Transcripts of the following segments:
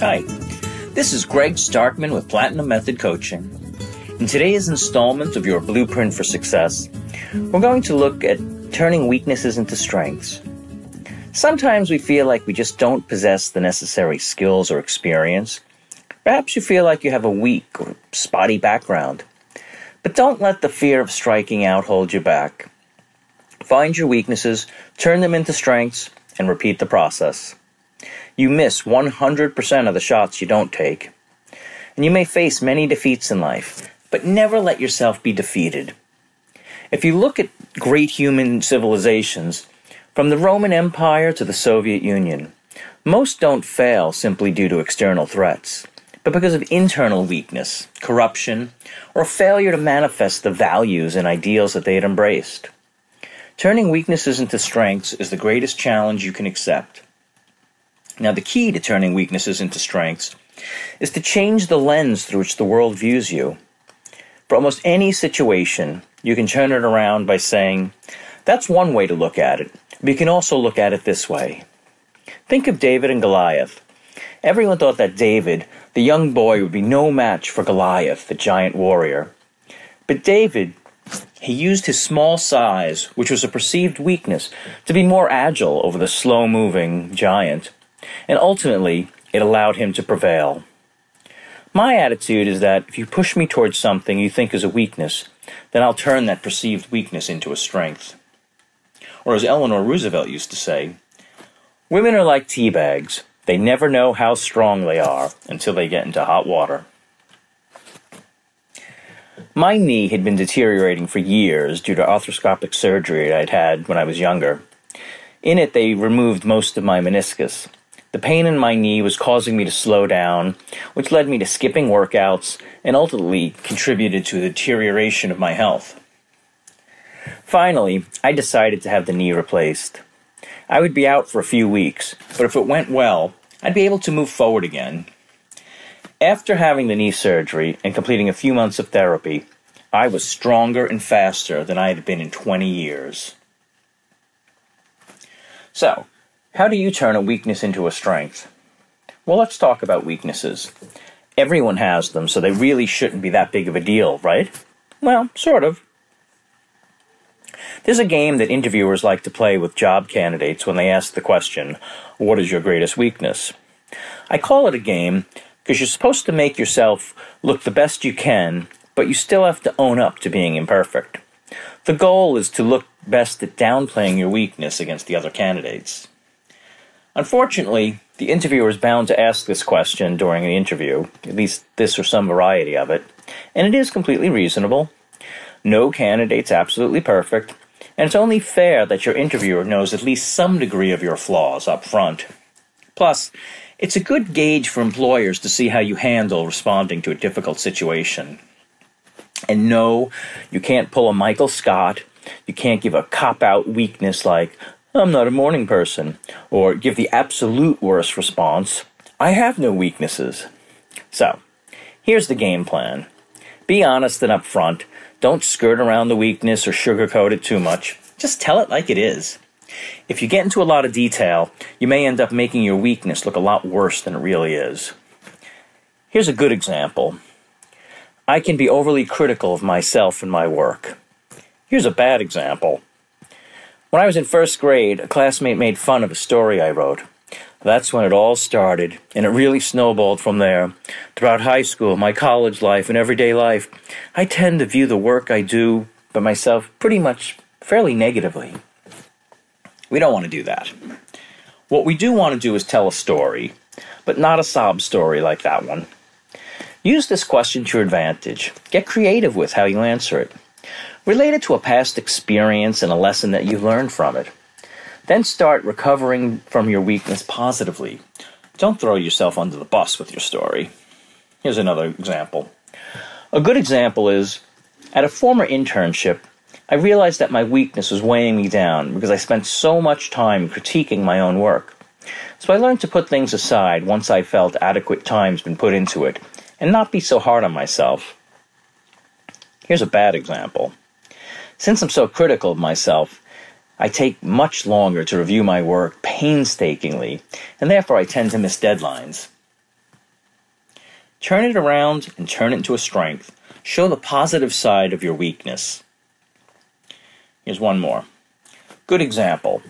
Hi, this is Greg Starkman with Platinum Method Coaching. In today's installment of your Blueprint for Success, we're going to look at turning weaknesses into strengths. Sometimes we feel like we just don't possess the necessary skills or experience. Perhaps you feel like you have a weak or spotty background. But don't let the fear of striking out hold you back. Find your weaknesses, turn them into strengths, and repeat the process. You miss 100% of the shots you don't take. And you may face many defeats in life, but never let yourself be defeated. If you look at great human civilizations, from the Roman Empire to the Soviet Union, most don't fail simply due to external threats, but because of internal weakness, corruption, or a failure to manifest the values and ideals that they had embraced. Turning weaknesses into strengths is the greatest challenge you can accept. Now, the key to turning weaknesses into strengths is to change the lens through which the world views you. For almost any situation, you can turn it around by saying, that's one way to look at it, but you can also look at it this way. Think of David and Goliath. Everyone thought that David, the young boy, would be no match for Goliath, the giant warrior. But David, he used his small size, which was a perceived weakness, to be more agile over the slow-moving giant, and ultimately, it allowed him to prevail. My attitude is that if you push me towards something you think is a weakness, then I'll turn that perceived weakness into a strength. Or as Eleanor Roosevelt used to say, women are like tea bags. They never know how strong they are until they get into hot water. My knee had been deteriorating for years due to arthroscopic surgery I'd had when I was younger. In it, they removed most of my meniscus. The pain in my knee was causing me to slow down, which led me to skipping workouts and ultimately contributed to the deterioration of my health. Finally, I decided to have the knee replaced. I would be out for a few weeks, but if it went well, I'd be able to move forward again. After having the knee surgery and completing a few months of therapy, I was stronger and faster than I had been in 20 years. So, how do you turn a weakness into a strength? Well, let's talk about weaknesses. Everyone has them, so they really shouldn't be that big of a deal, right? Well, sort of. There's a game that interviewers like to play with job candidates when they ask the question, what is your greatest weakness? I call it a game because you're supposed to make yourself look the best you can, but you still have to own up to being imperfect. The goal is to look best at downplaying your weakness against the other candidates. Unfortunately, the interviewer is bound to ask this question during the interview, at least this or some variety of it, and it is completely reasonable. No candidate's absolutely perfect, and it's only fair that your interviewer knows at least some degree of your flaws up front. Plus, it's a good gauge for employers to see how you handle responding to a difficult situation. And no, you can't pull a Michael Scott, you can't give a cop-out weakness like, I'm not a morning person, or give the absolute worst response, I have no weaknesses. So, here's the game plan. Be honest and upfront. Don't skirt around the weakness or sugarcoat it too much. Just tell it like it is. If you get into a lot of detail, you may end up making your weakness look a lot worse than it really is. Here's a good example. I can be overly critical of myself and my work. Here's a bad example. When I was in first grade, a classmate made fun of a story I wrote. That's when it all started, and it really snowballed from there. Throughout high school, my college life, and everyday life, I tend to view the work I do by myself pretty much fairly negatively. We don't want to do that. What we do want to do is tell a story, but not a sob story like that one. Use this question to your advantage. Get creative with how you answer it. Relate it to a past experience and a lesson that you learned from it. Then start recovering from your weakness positively. Don't throw yourself under the bus with your story. Here's another example. A good example is, at a former internship, I realized that my weakness was weighing me down because I spent so much time critiquing my own work. So I learned to put things aside once I felt adequate time's been put into it, and not be so hard on myself. Here's a bad example. Since I'm so critical of myself, I take much longer to review my work painstakingly, and therefore I tend to miss deadlines. Turn it around and turn it into a strength. Show the positive side of your weakness. Here's one more. Good example.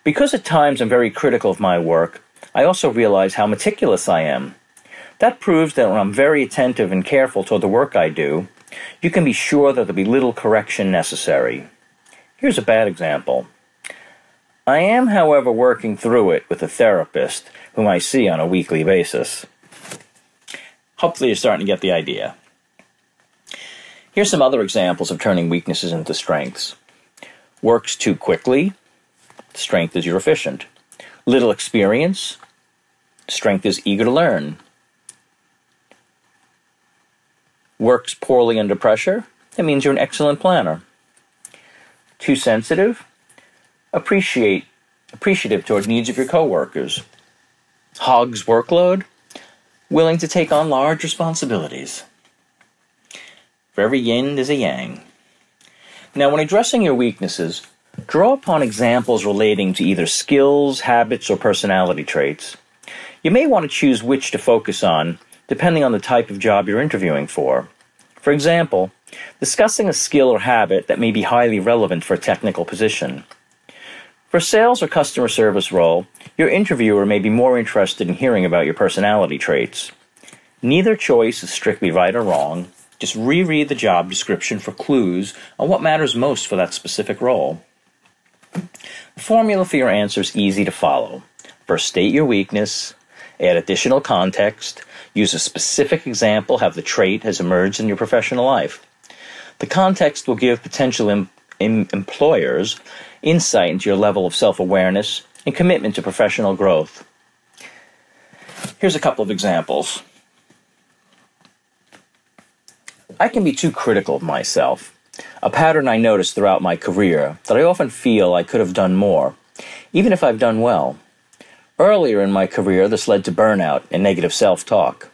Because at times I'm very critical of my work, I also realize how meticulous I am. That proves that when I'm very attentive and careful toward the work I do, you can be sure that there'll be little correction necessary. Here's a bad example. I am, however, working through it with a therapist whom I see on a weekly basis. Hopefully you're starting to get the idea. Here's some other examples of turning weaknesses into strengths. Works too quickly. Strength is you're efficient. Little experience. Strength is eager to learn. Works poorly under pressure. That means you're an excellent planner. Too sensitive. Appreciative toward needs of your coworkers. Hogs workload. Willing to take on large responsibilities. For every yin, there's a yang. Now, when addressing your weaknesses, draw upon examples relating to either skills, habits, or personality traits. You may want to choose which to focus on, depending on the type of job you're interviewing for. For example, discussing a skill or habit that may be highly relevant for a technical position. For a sales or customer service role, your interviewer may be more interested in hearing about your personality traits. Neither choice is strictly right or wrong. Just reread the job description for clues on what matters most for that specific role. The formula for your answer is easy to follow. First, state your weakness, add additional context, use a specific example how the trait has emerged in your professional life. The context will give potential employers insight into your level of self-awareness and commitment to professional growth. Here's a couple of examples. I can be too critical of myself, a pattern I noticed throughout my career that I often feel I could have done more, even if I've done well. Earlier in my career, this led to burnout and negative self-talk.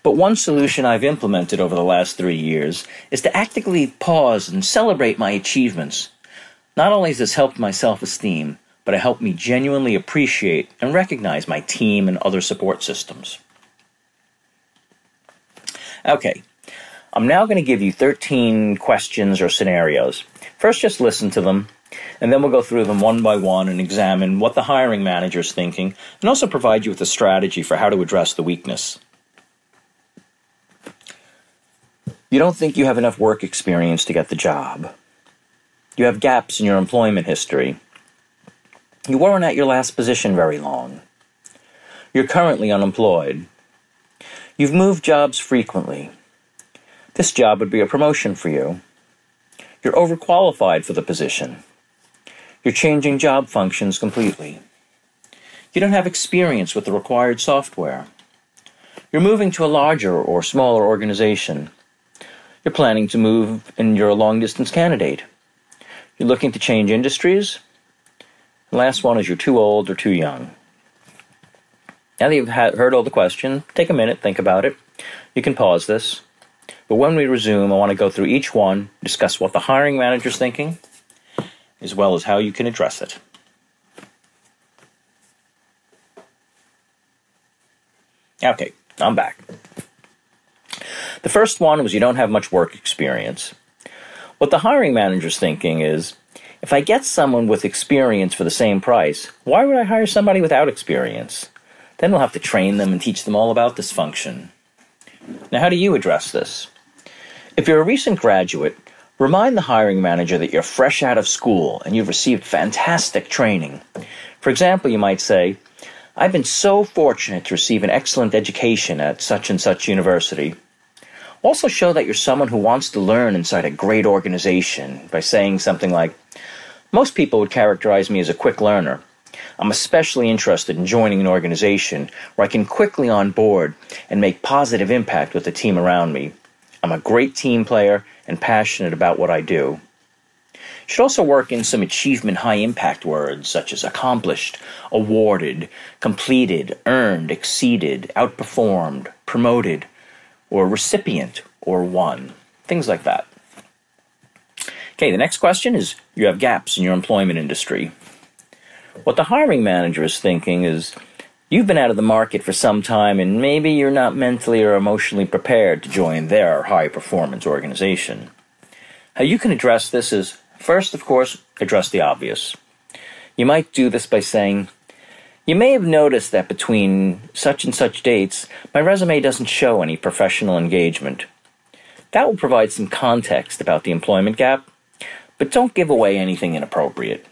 But one solution I've implemented over the last 3 years is to actively pause and celebrate my achievements. Not only has this helped my self-esteem, but it helped me genuinely appreciate and recognize my team and other support systems. Okay, I'm now going to give you 13 questions or scenarios. First, just listen to them, and then we'll go through them one by one and examine what the hiring manager is thinking, and also provide you with a strategy for how to address the weakness. You don't think you have enough work experience to get the job. You have gaps in your employment history. You weren't at your last position very long. You're currently unemployed. You've moved jobs frequently. This job would be a promotion for you. You're overqualified for the position. You're changing job functions completely. You don't have experience with the required software. You're moving to a larger or smaller organization. You're planning to move and you're a long-distance candidate. You're looking to change industries. The last one is you're too old or too young. Now that you've heard all the questions, take a minute, think about it. You can pause this. But when we resume, I want to go through each one, discuss what the hiring manager's thinking, as well as how you can address it. Okay, I'm back. The first one was you don't have much work experience. What the hiring manager's thinking is, if I get someone with experience for the same price, why would I hire somebody without experience? Then we'll have to train them and teach them all about this function. Now, how do you address this? If you're a recent graduate, remind the hiring manager that you're fresh out of school and you've received fantastic training. For example, you might say, I've been so fortunate to receive an excellent education at such and such university. Also show that you're someone who wants to learn inside a great organization by saying something like, most people would characterize me as a quick learner. I'm especially interested in joining an organization where I can quickly onboard and make positive impact with the team around me. I'm a great team player and passionate about what I do. You should also work in some achievement high-impact words such as accomplished, awarded, completed, earned, exceeded, outperformed, promoted, or recipient, or won. Things like that. Okay, the next question is, you have gaps in your employment industry. What the hiring manager is thinking is, You've been out of the market for some time, and maybe you're not mentally or emotionally prepared to join their high-performance organization. How you can address this is, first, of course, address the obvious. You might do this by saying, "You may have noticed that between such and such dates, my resume doesn't show any professional engagement." That will provide some context about the employment gap, but don't give away anything inappropriate.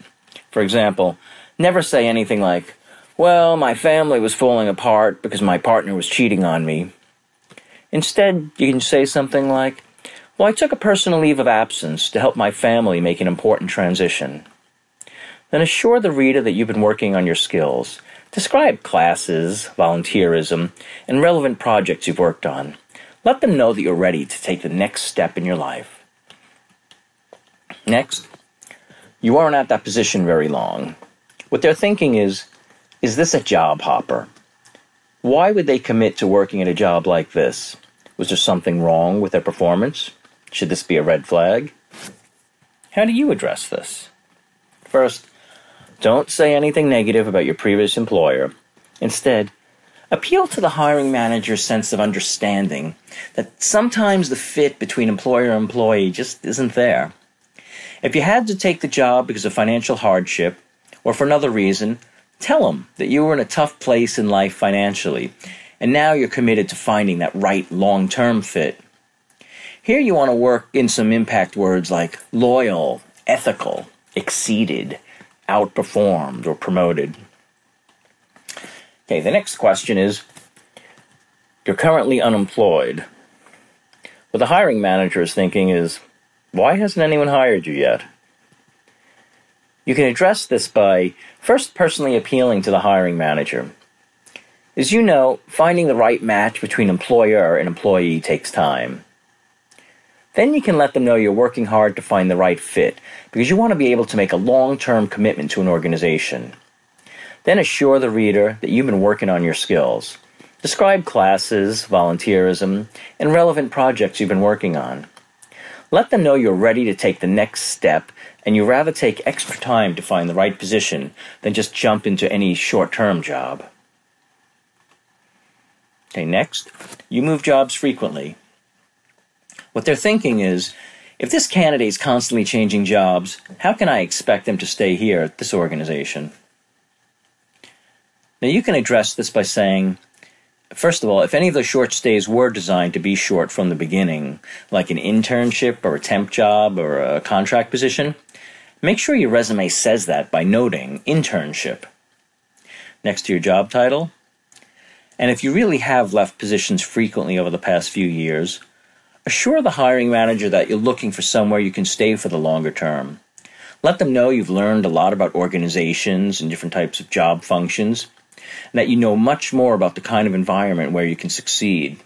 For example, never say anything like, "Well, my family was falling apart because my partner was cheating on me." Instead, you can say something like, "Well, I took a personal leave of absence to help my family make an important transition." Then assure the reader that you've been working on your skills. Describe classes, volunteerism, and relevant projects you've worked on. Let them know that you're ready to take the next step in your life. Next, you aren't at that position very long. What they're thinking is this a job hopper? Why would they commit to working at a job like this? Was there something wrong with their performance? Should this be a red flag? How do you address this? First, don't say anything negative about your previous employer. Instead, appeal to the hiring manager's sense of understanding that sometimes the fit between employer and employee just isn't there. If you had to take the job because of financial hardship or for another reason, tell them that you were in a tough place in life financially, and now you're committed to finding that right long-term fit. Here you want to work in some impact words like loyal, ethical, exceeded, outperformed, or promoted. Okay, the next question is, you're currently unemployed. What the hiring manager is thinking is, why hasn't anyone hired you yet? You can address this by first personally appealing to the hiring manager. As you know, finding the right match between employer and employee takes time. Then you can let them know you're working hard to find the right fit because you want to be able to make a long-term commitment to an organization. Then assure the reader that you've been working on your skills. Describe classes, volunteerism, and relevant projects you've been working on. Let them know you're ready to take the next step and you'd rather take extra time to find the right position than just jump into any short-term job. Okay, next, you move jobs frequently. What they're thinking is, if this candidate's constantly changing jobs, how can I expect them to stay here at this organization? Now you can address this by saying, first of all, if any of the short stays were designed to be short from the beginning, like an internship or a temp job or a contract position, make sure your resume says that by noting internship next to your job title. And if you really have left positions frequently over the past few years, assure the hiring manager that you're looking for somewhere you can stay for the longer term. Let them know you've learned a lot about organizations and different types of job functions, and that you know much more about the kind of environment where you can succeed.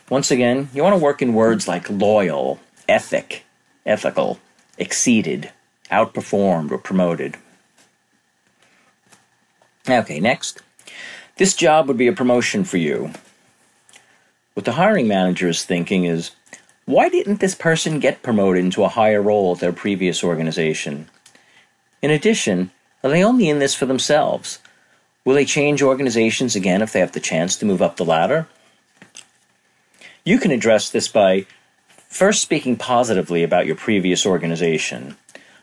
Once again, you want to work in words like loyal, ethical, exceeded, outperformed, or promoted. Okay, next. This job would be a promotion for you. What the hiring manager is thinking is, why didn't this person get promoted into a higher role at their previous organization? In addition, are they only in this for themselves? Will they change organizations again if they have the chance to move up the ladder? You can address this by first speaking positively about your previous organization,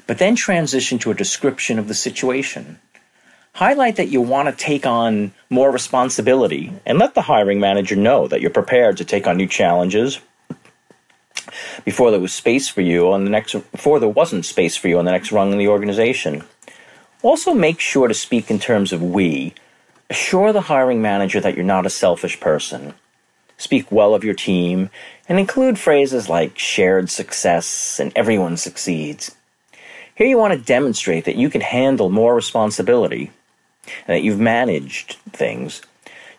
but then transition to a description of the situation. Highlight that you want to take on more responsibility and let the hiring manager know that you're prepared to take on new challenges before there wasn't space for you on the next rung in the organization. Also, make sure to speak in terms of we. Assure the hiring manager that you're not a selfish person. Speak well of your team and include phrases like shared success and everyone succeeds. Here you want to demonstrate that you can handle more responsibility and that you've managed things.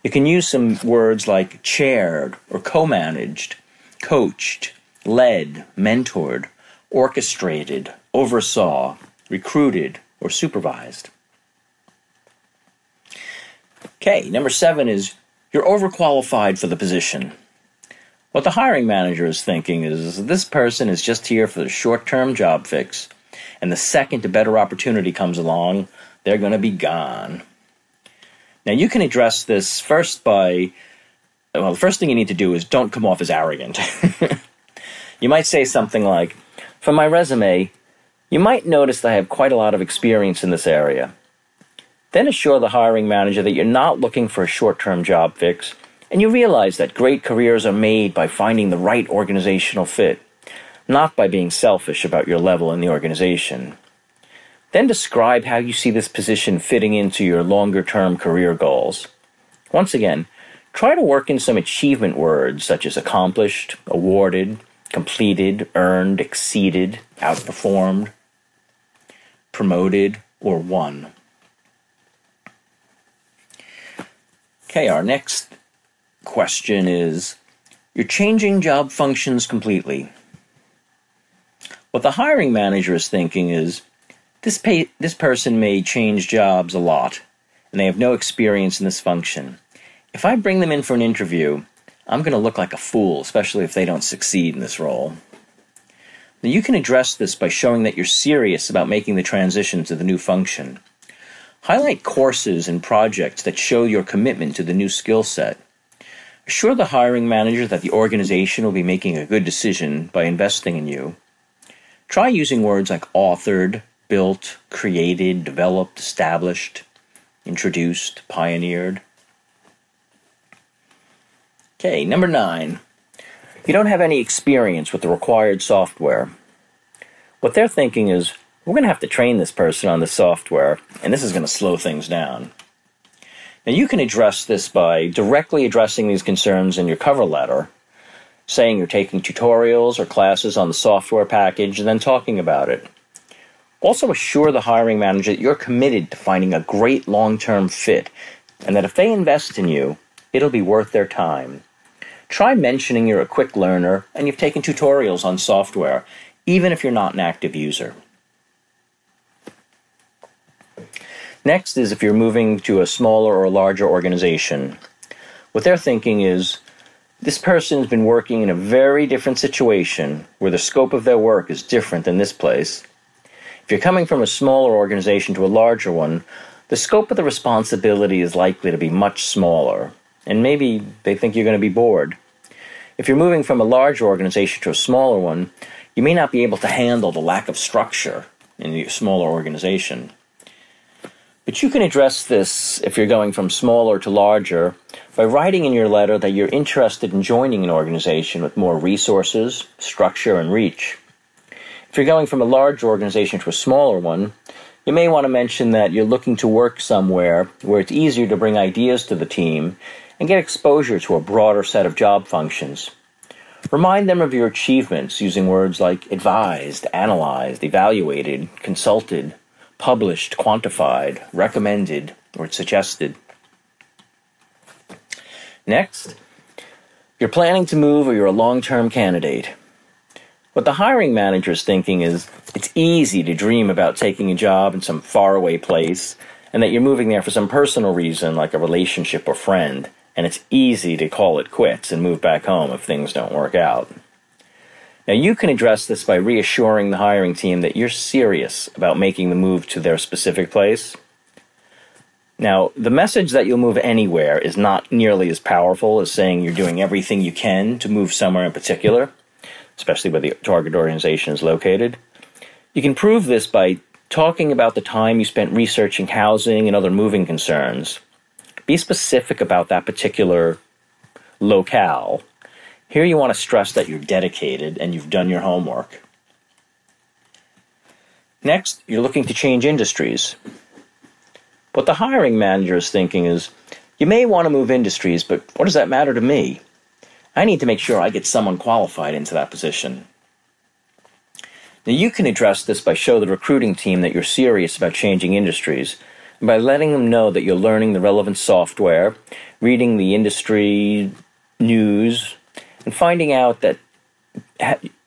You can use some words like chaired or co-managed, coached, led, mentored, orchestrated, oversaw, recruited, or supervised. Okay, number 7 is you're overqualified for the position. What the hiring manager is thinking is this person is just here for the short-term job fix, and the second a better opportunity comes along, they're going to be gone. Now, you can address this first by, well, the first thing you need to do is don't come off as arrogant. You might say something like, from my resume, you might notice that I have quite a lot of experience in this area. Then assure the hiring manager that you're not looking for a short-term job fix, and you realize that great careers are made by finding the right organizational fit, not by being selfish about your level in the organization. Then describe how you see this position fitting into your longer-term career goals. Once again, try to work in some achievement words such as accomplished, awarded, completed, earned, exceeded, outperformed, promoted, or won. Okay, our next question is, you're changing job functions completely. What the hiring manager is thinking is, this person may change jobs a lot, and they have no experience in this function. If I bring them in for an interview, I'm going to look like a fool, especially if they don't succeed in this role. Now, you can address this by showing that you're serious about making the transition to the new function. Highlight courses and projects that show your commitment to the new skill set. Assure the hiring manager that the organization will be making a good decision by investing in you. Try using words like authored, built, created, developed, established, introduced, pioneered. Okay, number 9. You don't have any experience with the required software. What they're thinking is, we're going to have to train this person on the software, and this is going to slow things down. Now, you can address this by directly addressing these concerns in your cover letter, saying you're taking tutorials or classes on the software package, and then talking about it. Also assure the hiring manager that you're committed to finding a great long-term fit, and that if they invest in you, it'll be worth their time. Try mentioning you're a quick learner and you've taken tutorials on software, even if you're not an active user. Next is if you're moving to a smaller or larger organization. What they're thinking is, this person has been working in a very different situation where the scope of their work is different than this place. If you're coming from a smaller organization to a larger one, the scope of the responsibility is likely to be much smaller, and maybe they think you're going to be bored. If you're moving from a larger organization to a smaller one, you may not be able to handle the lack of structure in the smaller organization. But you can address this if you're going from smaller to larger by writing in your letter that you're interested in joining an organization with more resources, structure, and reach. If you're going from a large organization to a smaller one, you may want to mention that you're looking to work somewhere where it's easier to bring ideas to the team and get exposure to a broader set of job functions. Remind them of your achievements using words like advised, analyzed, evaluated, consulted, published, quantified, recommended, or suggested. Next, you're planning to move or you're a long-term candidate. What the hiring manager is thinking is, it's easy to dream about taking a job in some faraway place and that you're moving there for some personal reason like a relationship or friend, and it's easy to call it quits and move back home if things don't work out. Now, you can address this by reassuring the hiring team that you're serious about making the move to their specific place. Now, the message that you'll move anywhere is not nearly as powerful as saying you're doing everything you can to move somewhere in particular, especially where the target organization is located. You can prove this by talking about the time you spent researching housing and other moving concerns. Be specific about that particular locale. Here you want to stress that you're dedicated and you've done your homework. Next, you're looking to change industries. What the hiring manager is thinking is, you may want to move industries, but what does that matter to me? I need to make sure I get someone qualified into that position. Now, you can address this by showing the recruiting team that you're serious about changing industries, and by letting them know that you're learning the relevant software, reading the industry news, and finding out that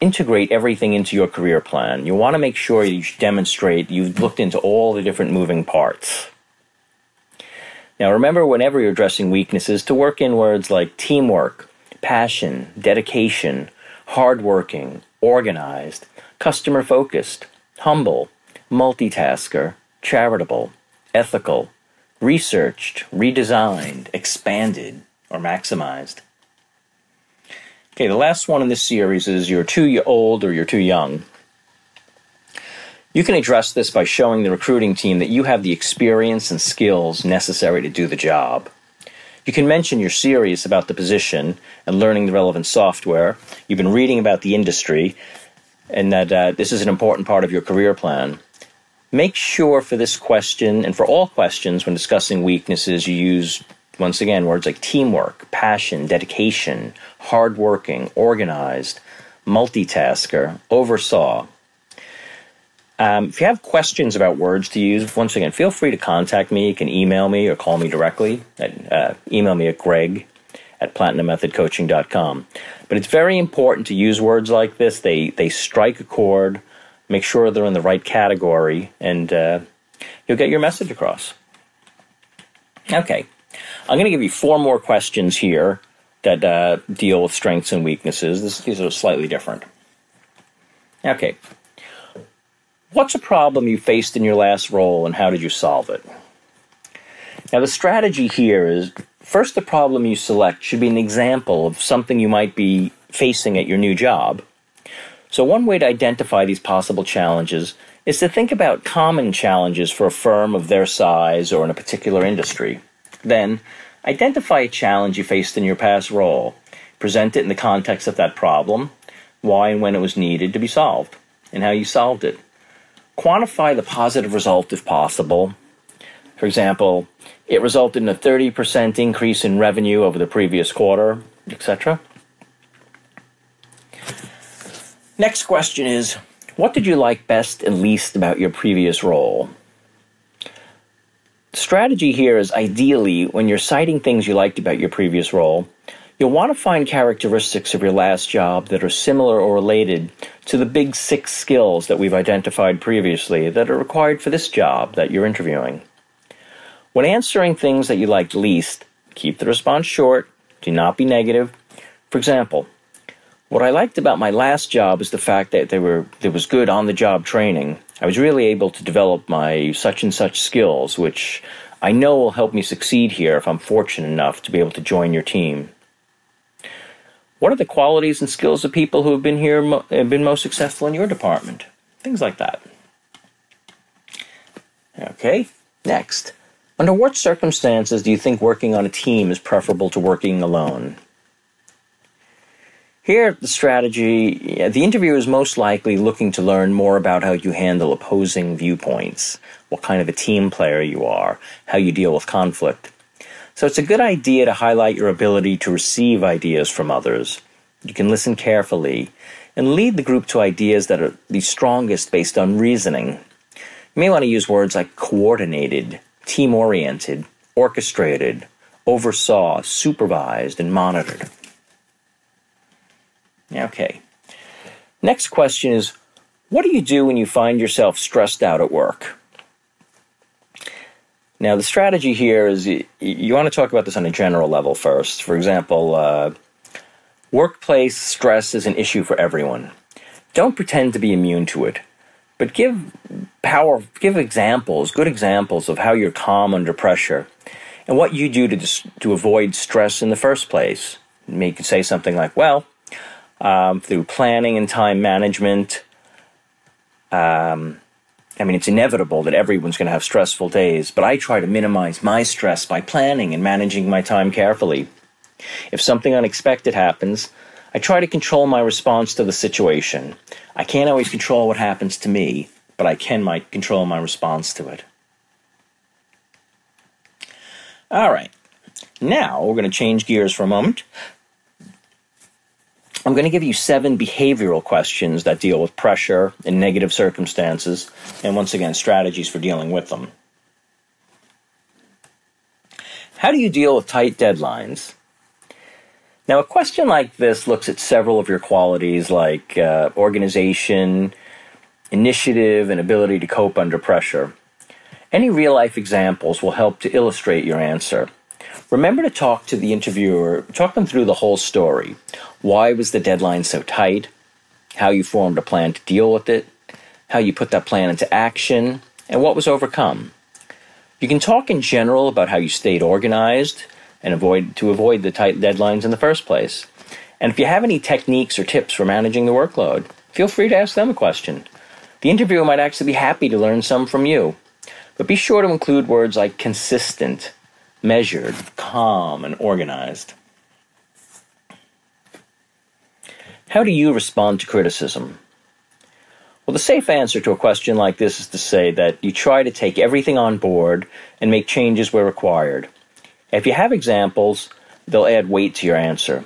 integrate everything into your career plan. You want to make sure you demonstrate you've looked into all the different moving parts. Now, remember, whenever you're addressing weaknesses, to work in words like teamwork, passion, dedication, hardworking, organized, customer-focused, humble, multitasker, charitable, ethical, researched, redesigned, expanded, or maximized? Okay, the last one in this series is you're too old or you're too young. You can address this by showing the recruiting team that you have the experience and skills necessary to do the job. You can mention you're serious about the position and learning the relevant software. You've been reading about the industry and that this is an important part of your career plan. Make sure for this question and for all questions when discussing weaknesses, you use, once again, words like teamwork, passion, dedication, hardworking, organized, multitasker, oversaw. If you have questions about words to use, once again, feel free to contact me. You can email me or call me directly. Email me at greg@platinummethodcoaching.com. But it's very important to use words like this. They strike a chord. Make sure they're in the right category, and you'll get your message across. Okay. I'm going to give you 4 more questions here that deal with strengths and weaknesses. These are slightly different. Okay. What's a problem you faced in your last role, and how did you solve it? Now, the strategy here is, first, the problem you select should be an example of something you might be facing at your new job. So one way to identify these possible challenges is to think about common challenges for a firm of their size or in a particular industry. Then, identify a challenge you faced in your past role. Present it in the context of that problem, why and when it was needed to be solved, and how you solved it. Quantify the positive result if possible. For example, it resulted in a 30% increase in revenue over the previous quarter, etc. Next question is, what did you like best and least about your previous role? The strategy here is, ideally, when you're citing things you liked about your previous role, you'll want to find characteristics of your last job that are similar or related to the big 6 skills that we've identified previously that are required for this job that you're interviewing. When answering things that you liked least, keep the response short. Do not be negative. For example, what I liked about my last job is the fact that there was good on-the-job training. I was really able to develop my such-and-such skills, which I know will help me succeed here if I'm fortunate enough to be able to join your team. What are the qualities and skills of people who have been here have been most successful in your department? Things like that. Okay, next. Under what circumstances do you think working on a team is preferable to working alone? Here, the strategy, the interviewer is most likely looking to learn more about how you handle opposing viewpoints, what kind of a team player you are, how you deal with conflict. So it's a good idea to highlight your ability to receive ideas from others. You can listen carefully and lead the group to ideas that are the strongest based on reasoning. You may want to use words like coordinated, team-oriented, orchestrated, oversaw, supervised, and monitored. Okay. Next question is, what do you do when you find yourself stressed out at work? Now, the strategy here is you want to talk about this on a general level first. For example, workplace stress is an issue for everyone. Don't pretend to be immune to it, but give examples, good examples of how you're calm under pressure and what you do to avoid stress in the first place. You could say something like, well, through planning and time management, it's inevitable that everyone's going to have stressful days, but I try to minimize my stress by planning and managing my time carefully. If something unexpected happens, I try to control my response to the situation. I can't always control what happens to me, but I can control my response to it. All right. Now, we're going to change gears for a moment. I'm going to give you 7 behavioral questions that deal with pressure and negative circumstances, and once again, strategies for dealing with them. How do you deal with tight deadlines? Now, a question like this looks at several of your qualities like organization, initiative, and ability to cope under pressure. Any real-life examples will help to illustrate your answer. Remember to talk to the interviewer, talk them through the whole story. Why was the deadline so tight? How you formed a plan to deal with it? How you put that plan into action? And what was overcome? You can talk in general about how you stayed organized and avoid the tight deadlines in the first place. And if you have any techniques or tips for managing the workload, feel free to ask them a question. The interviewer might actually be happy to learn some from you. But be sure to include words like consistent, measured, calm, and organized. How do you respond to criticism? Well, the safe answer to a question like this is to say that you try to take everything on board and make changes where required. If you have examples, they'll add weight to your answer.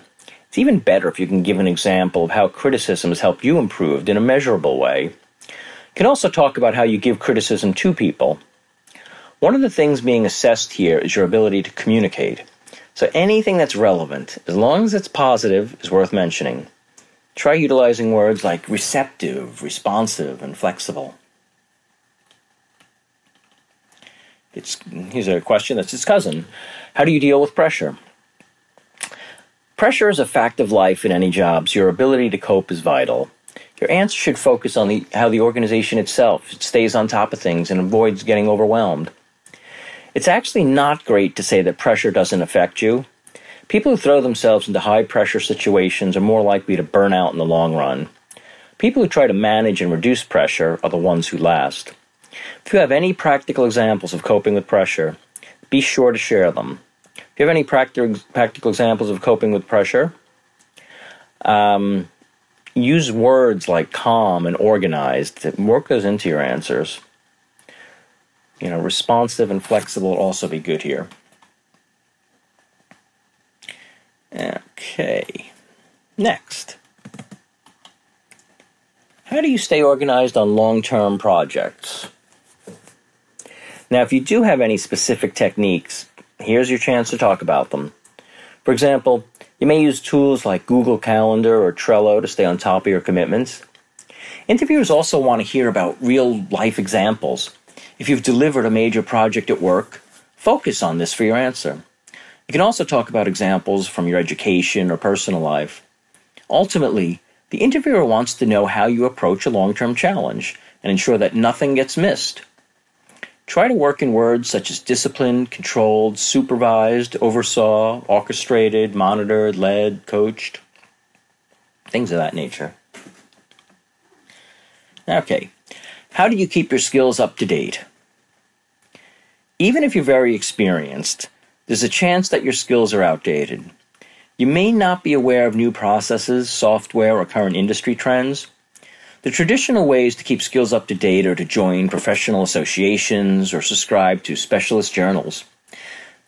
It's even better if you can give an example of how criticism has helped you improve in a measurable way. You can also talk about how you give criticism to people. One of the things being assessed here is your ability to communicate. So anything that's relevant, as long as it's positive, is worth mentioning. Try utilizing words like receptive, responsive, and flexible. Here's a question that's its cousin. How do you deal with pressure? Pressure is a fact of life in any job, so your ability to cope is vital. Your answer should focus on how the organization itself stays on top of things and avoids getting overwhelmed. It's actually not great to say that pressure doesn't affect you. People who throw themselves into high-pressure situations are more likely to burn out in the long run. People who try to manage and reduce pressure are the ones who last. If you have any practical examples of coping with pressure, be sure to share them. If you have any practical examples of coping with pressure, use words like calm and organized. Work those into your answers. Responsive and flexible will also be good here. Okay. Next. How do you stay organized on long-term projects? Now, if you do have any specific techniques, here's your chance to talk about them. For example, you may use tools like Google Calendar or Trello to stay on top of your commitments. Interviewers also want to hear about real-life examples. If you've delivered a major project at work, focus on this for your answer. You can also talk about examples from your education or personal life. Ultimately, the interviewer wants to know how you approach a long-term challenge and ensure that nothing gets missed. Try to work in words such as disciplined, controlled, supervised, oversaw, orchestrated, monitored, led, coached, things of that nature. Okay, how do you keep your skills up to date? Even if you're very experienced, there's a chance that your skills are outdated. You may not be aware of new processes, software, or current industry trends. The traditional ways to keep skills up to date are to join professional associations or subscribe to specialist journals.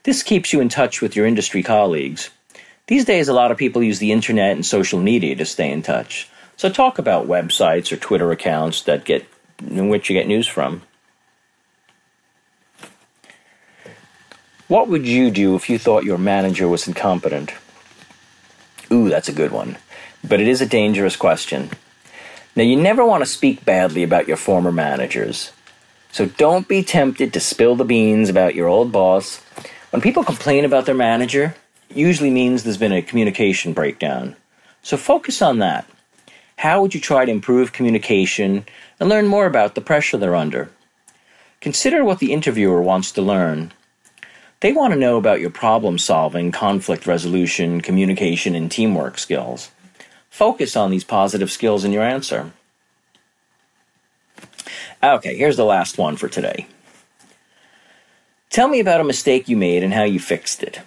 This keeps you in touch with your industry colleagues. These days, a lot of people use the internet and social media to stay in touch. So talk about websites or Twitter accounts in which you get news from. What would you do if you thought your manager was incompetent? Ooh, that's a good one. But it is a dangerous question. Now, you never want to speak badly about your former managers. So don't be tempted to spill the beans about your old boss. When people complain about their manager, it usually means there's been a communication breakdown. So focus on that. How would you try to improve communication and learn more about the pressure they're under? Consider what the interviewer wants to learn. They want to know about your problem-solving, conflict resolution, communication, and teamwork skills. Focus on these positive skills in your answer. Okay, here's the last one for today. Tell me about a mistake you made and how you fixed it.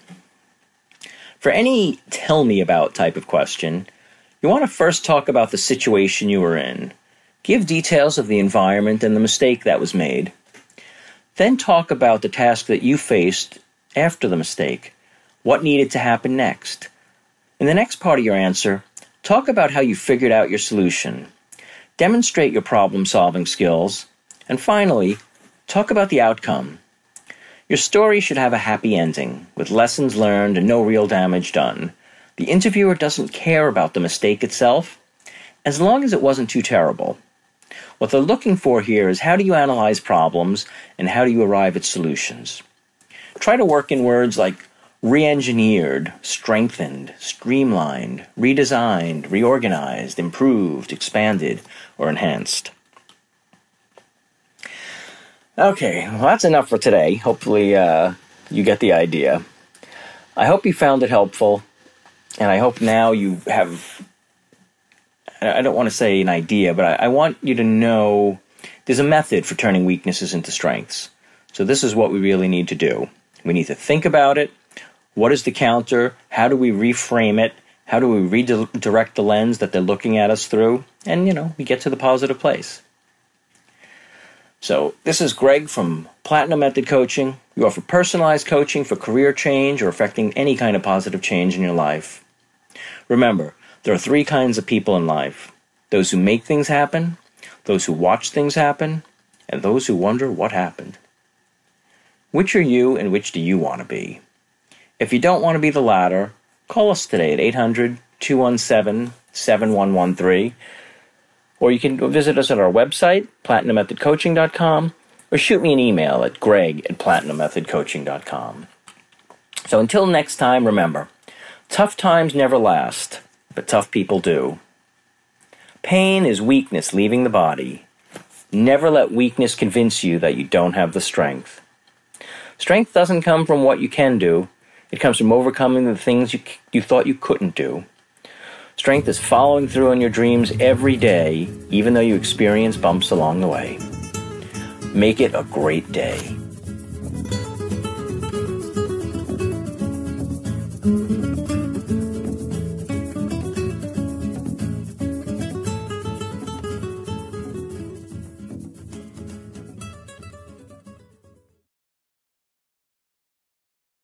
For any tell me about type of question, you want to first talk about the situation you were in. Give details of the environment and the mistake that was made. Then talk about the task that you faced after the mistake. What needed to happen next? In the next part of your answer, talk about how you figured out your solution. Demonstrate your problem-solving skills. And finally, talk about the outcome. Your story should have a happy ending, with lessons learned and no real damage done. The interviewer doesn't care about the mistake itself, as long as it wasn't too terrible. What they're looking for here is how do you analyze problems and how do you arrive at solutions. Try to work in words like re-engineered, strengthened, streamlined, redesigned, reorganized, improved, expanded, or enhanced. Okay, well, that's enough for today. Hopefully, you get the idea. I hope you found it helpful, and I hope now you have, I don't want to say an idea, but I want you to know there's a method for turning weaknesses into strengths. So this is what we really need to do. We need to think about it. What is the counter? How do we reframe it? How do we redirect the lens that they're looking at us through? And, we get to the positive place. So this is Greg from Platinum Method Coaching. We offer personalized coaching for career change or affecting any kind of positive change in your life. Remember, there are 3 kinds of people in life. Those who make things happen, those who watch things happen, and those who wonder what happened. Which are you and which do you want to be? If you don't want to be the latter, call us today at 800-217-7113. Or you can visit us at our website, platinummethod.coaching.com, or shoot me an email at greg@platinummethod.coaching.com. So until next time, remember, tough times never last, but tough people do. Pain is weakness leaving the body. Never let weakness convince you that you don't have the strength. Strength doesn't come from what you can do. It comes from overcoming the things you thought you couldn't do. Strength is following through on your dreams every day, even though you experience bumps along the way. Make it a great day.